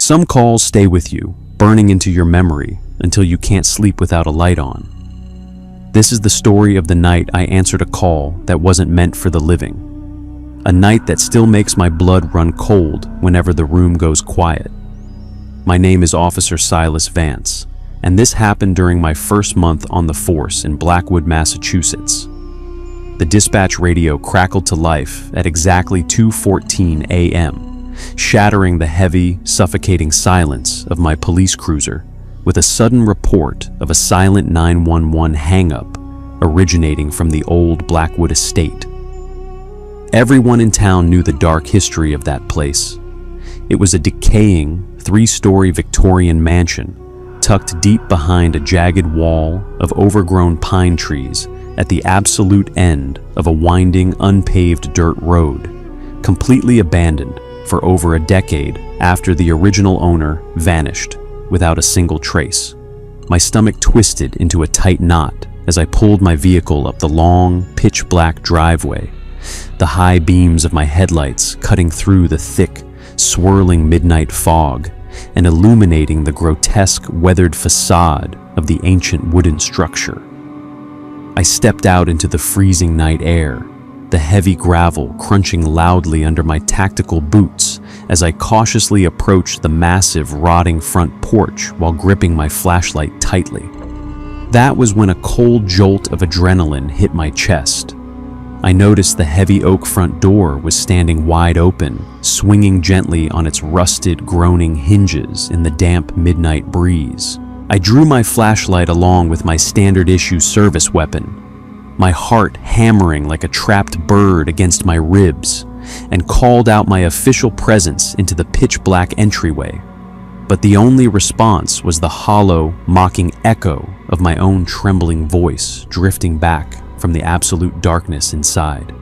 Some calls stay with you, burning into your memory until you can't sleep without a light on. This is the story of the night I answered a call that wasn't meant for the living. A night that still makes my blood run cold whenever the room goes quiet. My name is Officer Silas Vance, and this happened during my first month on the force in Blackwood, Massachusetts. The dispatch radio crackled to life at exactly 2:14 a.m., shattering the heavy, suffocating silence of my police cruiser with a sudden report of a silent 911 hang-up originating from the old Blackwood Estate. Everyone in town knew the dark history of that place. It was a decaying, 3-story Victorian mansion tucked deep behind a jagged wall of overgrown pine trees at the absolute end of a winding, unpaved dirt road, completely abandoned for over a decade after the original owner vanished without a single trace. My stomach twisted into a tight knot as I pulled my vehicle up the long, pitch-black driveway, the high beams of my headlights cutting through the thick, swirling midnight fog and illuminating the grotesque, weathered facade of the ancient wooden structure. I stepped out into the freezing night air, the heavy gravel crunching loudly under my tactical boots as I cautiously approached the massive, rotting front porch while gripping my flashlight tightly. That was when a cold jolt of adrenaline hit my chest. I noticed the heavy oak front door was standing wide open, swinging gently on its rusted, groaning hinges in the damp midnight breeze. I drew my flashlight along with my standard-issue service weapon, my heart hammering like a trapped bird against my ribs, and called out my official presence into the pitch-black entryway. But the only response was the hollow, mocking echo of my own trembling voice drifting back from the absolute darkness inside.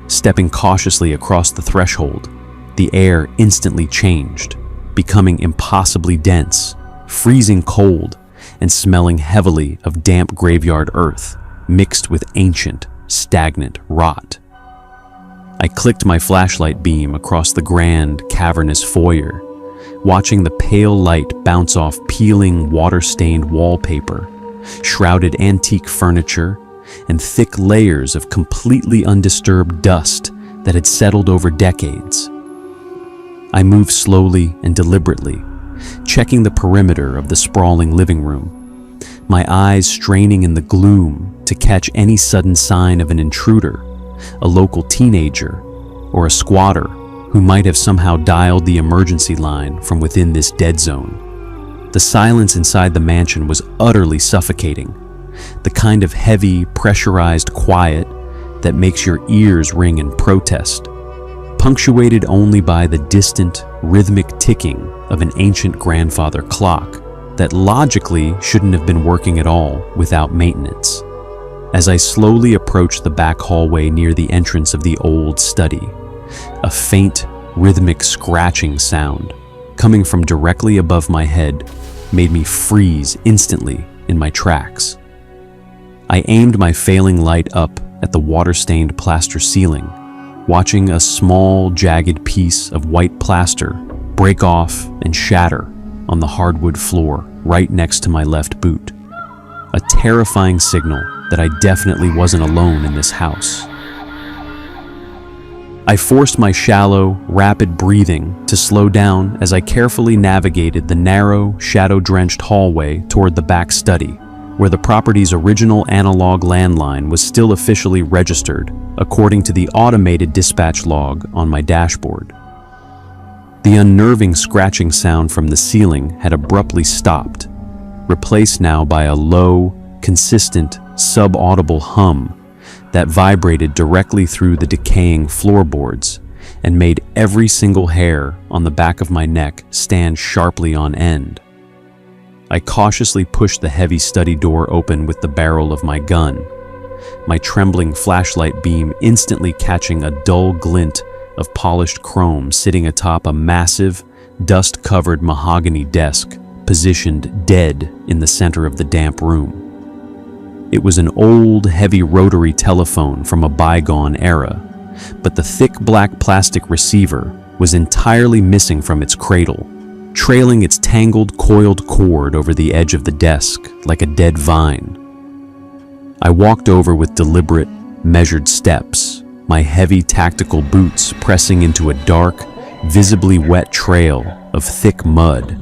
Stepping cautiously across the threshold, the air instantly changed, becoming impossibly dense, freezing cold, and smelling heavily of damp graveyard earth mixed with ancient, stagnant rot. I clicked my flashlight beam across the grand, cavernous foyer, watching the pale light bounce off peeling, water-stained wallpaper, shrouded antique furniture, and thick layers of completely undisturbed dust that had settled over decades. I moved slowly and deliberately, checking the perimeter of the sprawling living room, my eyes straining in the gloom to catch any sudden sign of an intruder, a local teenager, or a squatter who might have somehow dialed the emergency line from within this dead zone. The silence inside the mansion was utterly suffocating, the kind of heavy, pressurized quiet that makes your ears ring in protest, punctuated only by the distant, rhythmic ticking of an ancient grandfather clock that logically shouldn't have been working at all without maintenance. As I slowly approached the back hallway near the entrance of the old study, a faint, rhythmic scratching sound coming from directly above my head made me freeze instantly in my tracks. I aimed my failing light up at the water-stained plaster ceiling, watching a small, jagged piece of white plaster break off and shatter on the hardwood floor right next to my left boot. A terrifying signal that I definitely wasn't alone in this house. I forced my shallow, rapid breathing to slow down as I carefully navigated the narrow, shadow-drenched hallway toward the back study, where the property's original analog landline was still officially registered, according to the automated dispatch log on my dashboard. The unnerving scratching sound from the ceiling had abruptly stopped, replaced now by a low, consistent, subaudible hum that vibrated directly through the decaying floorboards and made every single hair on the back of my neck stand sharply on end. I cautiously pushed the heavy study door open with the barrel of my gun, my trembling flashlight beam instantly catching a dull glint of polished chrome sitting atop a massive, dust-covered mahogany desk positioned dead in the center of the damp room. It was an old, heavy rotary telephone from a bygone era, but the thick black plastic receiver was entirely missing from its cradle, trailing its tangled, coiled cord over the edge of the desk like a dead vine. I walked over with deliberate, measured steps, my heavy tactical boots pressing into a dark, visibly wet trail of thick mud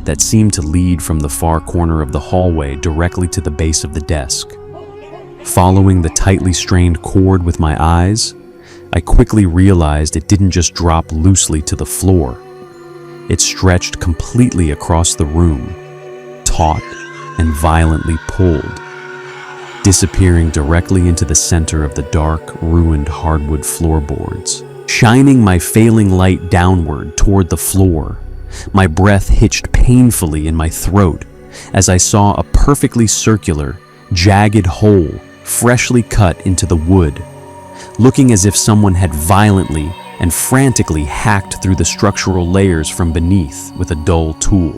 that seemed to lead from the far corner of the hallway directly to the base of the desk. Following the tightly strained cord with my eyes, I quickly realized it didn't just drop loosely to the floor. It stretched completely across the room, taut and violently pulled, disappearing directly into the center of the dark, ruined hardwood floorboards. Shining my failing light downward toward the floor, my breath hitched painfully in my throat as I saw a perfectly circular, jagged hole freshly cut into the wood, looking as if someone had violently and frantically hacked through the structural layers from beneath with a dull tool.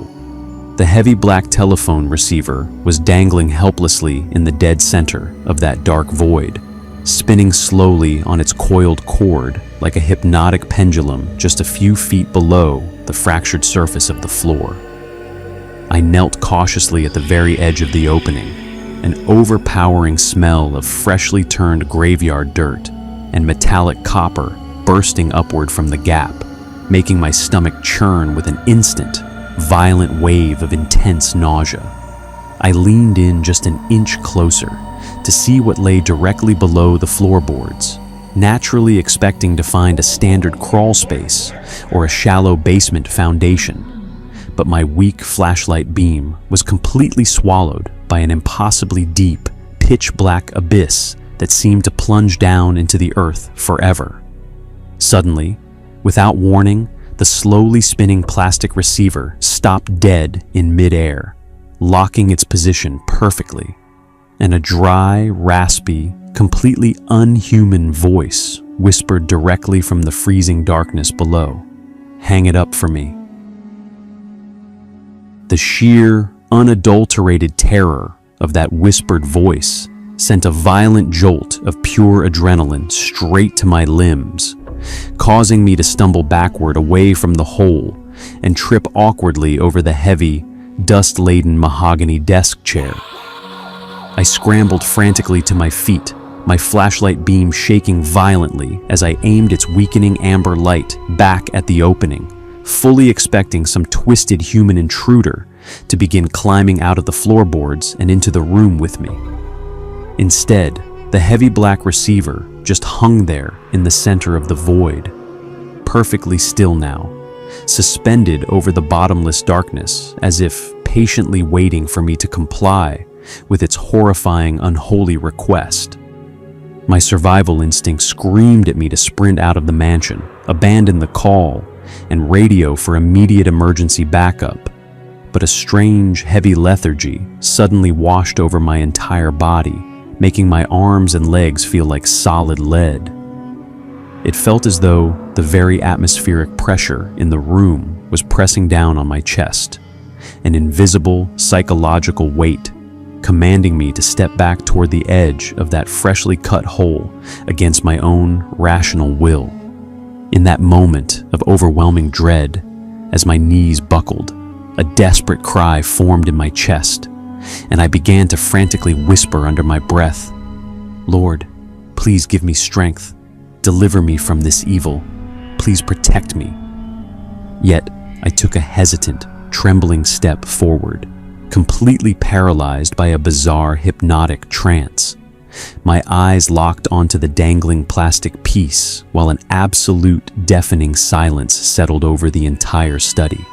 The heavy black telephone receiver was dangling helplessly in the dead center of that dark void, spinning slowly on its coiled cord like a hypnotic pendulum just a few feet below the fractured surface of the floor. I knelt cautiously at the very edge of the opening, an overpowering smell of freshly turned graveyard dirt and metallic copper bursting upward from the gap, making my stomach churn with an instant, violent wave of intense nausea. I leaned in just an inch closer to see what lay directly below the floorboards, naturally expecting to find a standard crawl space or a shallow basement foundation. But my weak flashlight beam was completely swallowed by an impossibly deep, pitch-black abyss that seemed to plunge down into the earth forever. Suddenly, without warning, the slowly spinning plastic receiver stopped dead in midair, locking its position perfectly, and a dry, raspy, completely unhuman voice whispered directly from the freezing darkness below, "Hang it up for me." The sheer, unadulterated terror of that whispered voice sent a violent jolt of pure adrenaline straight to my limbs, causing me to stumble backward away from the hole and trip awkwardly over the heavy, dust-laden mahogany desk chair. I scrambled frantically to my feet, my flashlight beam shaking violently as I aimed its weakening amber light back at the opening, fully expecting some twisted human intruder to begin climbing out of the floorboards and into the room with me. Instead, the heavy black receiver just hung there in the center of the void, perfectly still now, suspended over the bottomless darkness as if patiently waiting for me to comply with its horrifying, unholy request. My survival instinct screamed at me to sprint out of the mansion, abandon the call, and radio for immediate emergency backup. But a strange, heavy lethargy suddenly washed over my entire body, making my arms and legs feel like solid lead. It felt as though the very atmospheric pressure in the room was pressing down on my chest, an invisible psychological weight commanding me to step back toward the edge of that freshly cut hole against my own rational will. In that moment of overwhelming dread, as my knees buckled, a desperate cry formed in my chest, and I began to frantically whisper under my breath, "Lord, please give me strength. Deliver me from this evil. Please protect me." Yet, I took a hesitant, trembling step forward, completely paralyzed by a bizarre hypnotic trance. My eyes locked onto the dangling plastic piece while an absolute deafening silence settled over the entire study.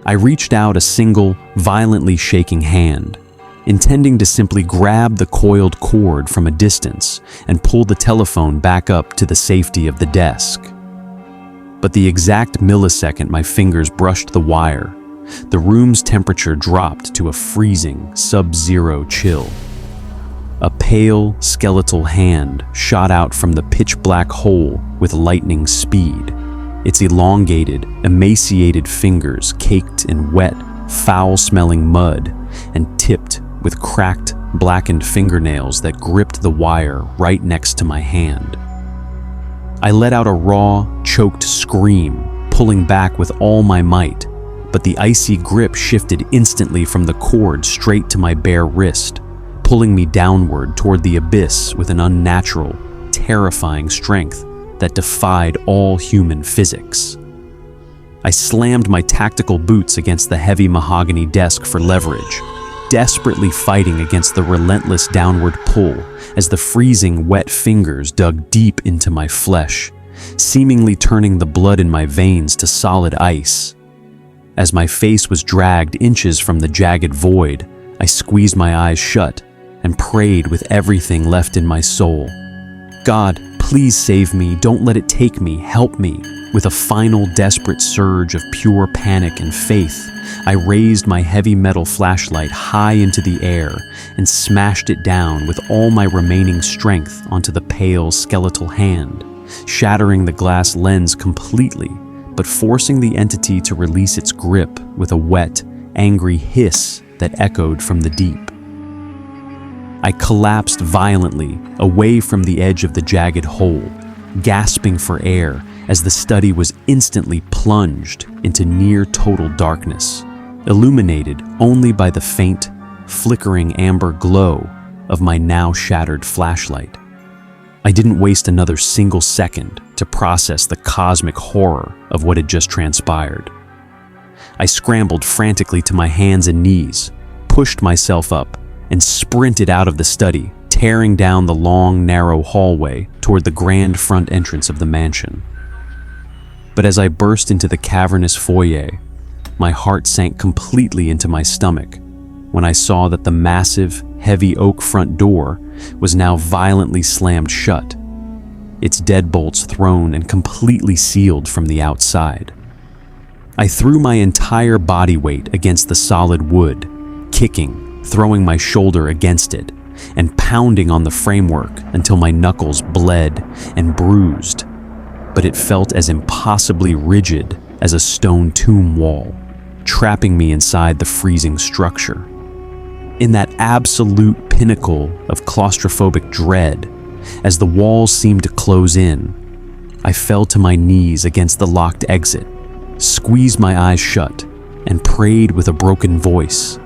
I reached out a single, violently shaking hand, intending to simply grab the coiled cord from a distance and pull the telephone back up to the safety of the desk. But the exact millisecond my fingers brushed the wire, the room's temperature dropped to a freezing, sub-zero chill. A pale, skeletal hand shot out from the pitch-black hole with lightning speed, its elongated, emaciated fingers caked in wet, foul-smelling mud and tipped with cracked, blackened fingernails that gripped the wire right next to my hand. I let out a raw, choked scream, pulling back with all my might, but the icy grip shifted instantly from the cord straight to my bare wrist, pulling me downward toward the abyss with an unnatural, terrifying strength that defied all human physics. I slammed my tactical boots against the heavy mahogany desk for leverage, desperately fighting against the relentless downward pull as the freezing, wet fingers dug deep into my flesh, seemingly turning the blood in my veins to solid ice. As my face was dragged inches from the jagged void, I squeezed my eyes shut and prayed with everything left in my soul. God, please save me, don't let it take me, help me. With a final desperate surge of pure panic and faith, I raised my heavy metal flashlight high into the air and smashed it down with all my remaining strength onto the pale skeletal hand, shattering the glass lens completely, but forcing the entity to release its grip with a wet, angry hiss that echoed from the deep. I collapsed violently away from the edge of the jagged hole, gasping for air as the study was instantly plunged into near-total darkness, illuminated only by the faint, flickering amber glow of my now shattered flashlight. I didn't waste another single second to process the cosmic horror of what had just transpired. I scrambled frantically to my hands and knees, pushed myself up, and sprinted out of the study, tearing down the long, narrow hallway toward the grand front entrance of the mansion. But as I burst into the cavernous foyer, my heart sank completely into my stomach when I saw that the massive, heavy oak front door was now violently slammed shut, its deadbolts thrown and completely sealed from the outside. I threw my entire body weight against the solid wood, kicking, throwing my shoulder against it, and pounding on the framework until my knuckles bled and bruised, but it felt as impossibly rigid as a stone tomb wall, trapping me inside the freezing structure. In that absolute pinnacle of claustrophobic dread, as the walls seemed to close in, I fell to my knees against the locked exit, squeezed my eyes shut, and prayed with a broken voice.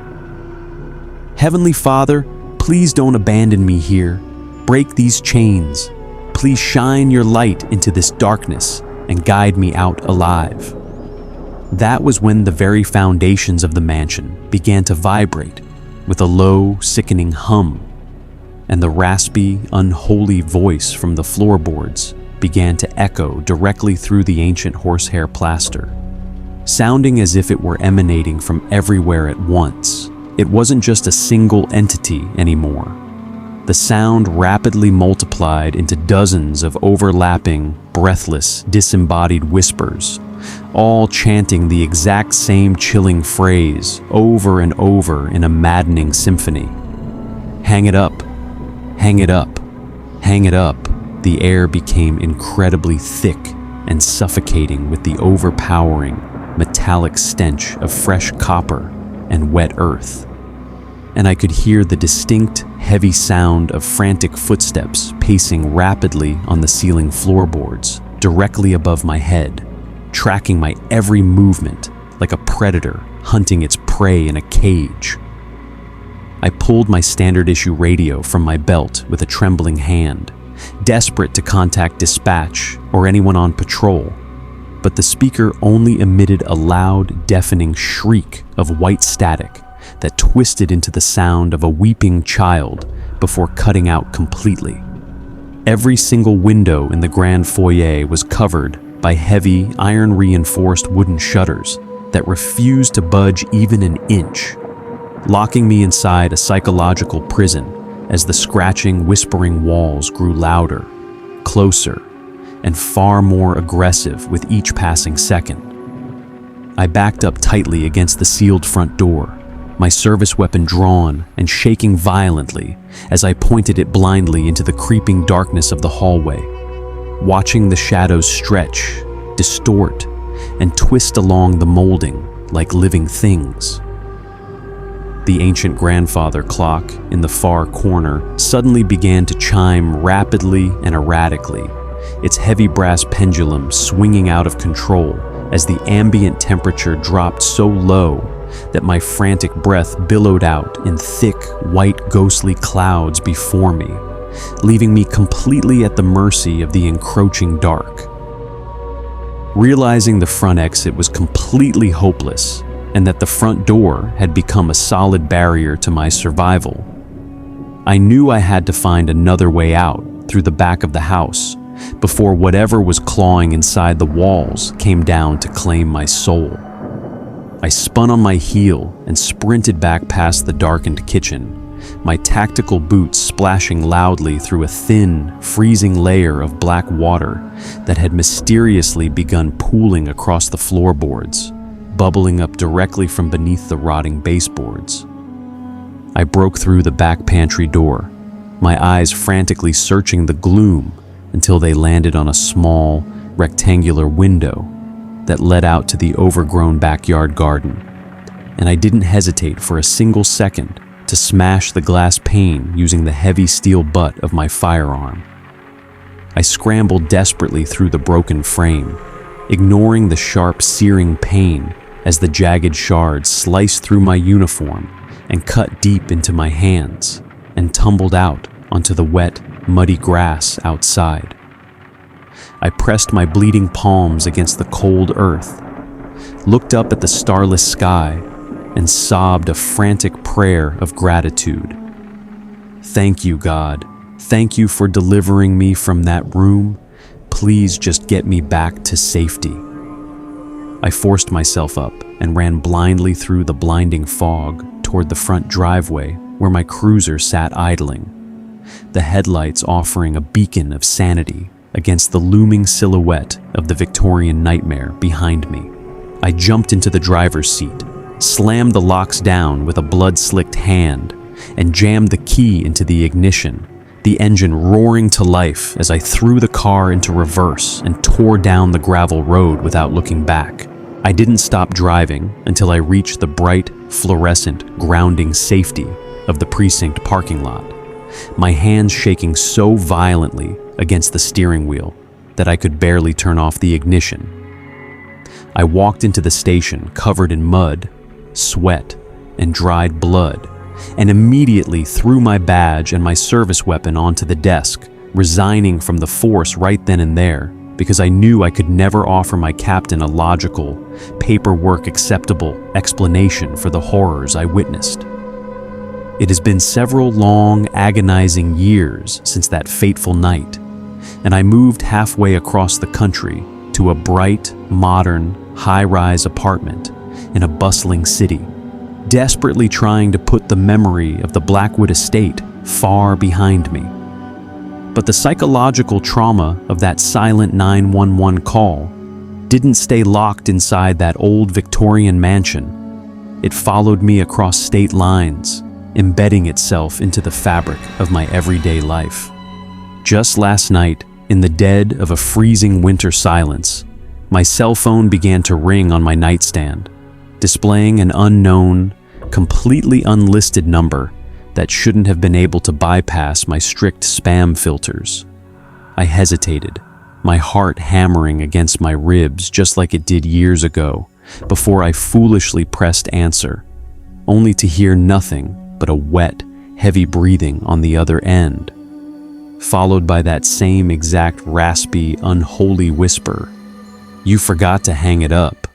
Heavenly Father, please don't abandon me here. Break these chains. Please shine your light into this darkness and guide me out alive. That was when the very foundations of the mansion began to vibrate with a low, sickening hum, and the raspy, unholy voice from the floorboards began to echo directly through the ancient horsehair plaster, sounding as if it were emanating from everywhere at once. It wasn't just a single entity anymore. The sound rapidly multiplied into dozens of overlapping, breathless, disembodied whispers, all chanting the exact same chilling phrase over and over in a maddening symphony. Hang it up, hang it up, hang it up. The air became incredibly thick and suffocating with the overpowering, metallic stench of fresh copper and wet earth. And I could hear the distinct, heavy sound of frantic footsteps pacing rapidly on the ceiling floorboards directly above my head, tracking my every movement like a predator hunting its prey in a cage. I pulled my standard issue radio from my belt with a trembling hand, desperate to contact dispatch or anyone on patrol, but the speaker only emitted a loud, deafening shriek of white static that twisted into the sound of a weeping child before cutting out completely. Every single window in the grand foyer was covered by heavy, iron-reinforced wooden shutters that refused to budge even an inch, locking me inside a psychological prison as the scratching, whispering walls grew louder, closer, and far more aggressive with each passing second. I backed up tightly against the sealed front door, my service weapon drawn and shaking violently as I pointed it blindly into the creeping darkness of the hallway, watching the shadows stretch, distort, and twist along the molding like living things. The ancient grandfather clock in the far corner suddenly began to chime rapidly and erratically, its heavy brass pendulum swinging out of control as the ambient temperature dropped so low that my frantic breath billowed out in thick, white, ghostly clouds before me, leaving me completely at the mercy of the encroaching dark. Realizing the front exit was completely hopeless and that the front door had become a solid barrier to my survival, I knew I had to find another way out through the back of the house before whatever was clawing inside the walls came down to claim my soul. I spun on my heel and sprinted back past the darkened kitchen, my tactical boots splashing loudly through a thin, freezing layer of black water that had mysteriously begun pooling across the floorboards, bubbling up directly from beneath the rotting baseboards. I broke through the back pantry door, my eyes frantically searching the gloom until they landed on a small, rectangular window that led out to the overgrown backyard garden, and I didn't hesitate for a single second to smash the glass pane using the heavy steel butt of my firearm. I scrambled desperately through the broken frame, ignoring the sharp, searing pain as the jagged shards sliced through my uniform and cut deep into my hands and tumbled out onto the wet, muddy grass outside. I pressed my bleeding palms against the cold earth, looked up at the starless sky, and sobbed a frantic prayer of gratitude. Thank you, God. Thank you for delivering me from that room. Please just get me back to safety. I forced myself up and ran blindly through the blinding fog toward the front driveway where my cruiser sat idling, the headlights offering a beacon of sanity against the looming silhouette of the Victorian nightmare behind me. I jumped into the driver's seat, slammed the locks down with a blood-slicked hand, and jammed the key into the ignition, the engine roaring to life as I threw the car into reverse and tore down the gravel road without looking back. I didn't stop driving until I reached the bright, fluorescent, grounding safety of the precinct parking lot, my hands shaking so violently against the steering wheel that I could barely turn off the ignition. I walked into the station covered in mud, sweat, and dried blood, and immediately threw my badge and my service weapon onto the desk, resigning from the force right then and there, because I knew I could never offer my captain a logical, paperwork acceptable explanation for the horrors I witnessed. It has been several long, agonizing years since that fateful night, and I moved halfway across the country to a bright, modern, high-rise apartment in a bustling city, desperately trying to put the memory of the Blackwood Estate far behind me. But the psychological trauma of that silent 911 call didn't stay locked inside that old Victorian mansion. It followed me across state lines, embedding itself into the fabric of my everyday life. Just last night, in the dead of a freezing winter silence, my cell phone began to ring on my nightstand, displaying an unknown, completely unlisted number that shouldn't have been able to bypass my strict spam filters. I hesitated, my heart hammering against my ribs just like it did years ago, before I foolishly pressed answer, only to hear nothing but a wet, heavy breathing on the other end, followed by that same exact raspy, unholy whisper, "You forgot to hang it up."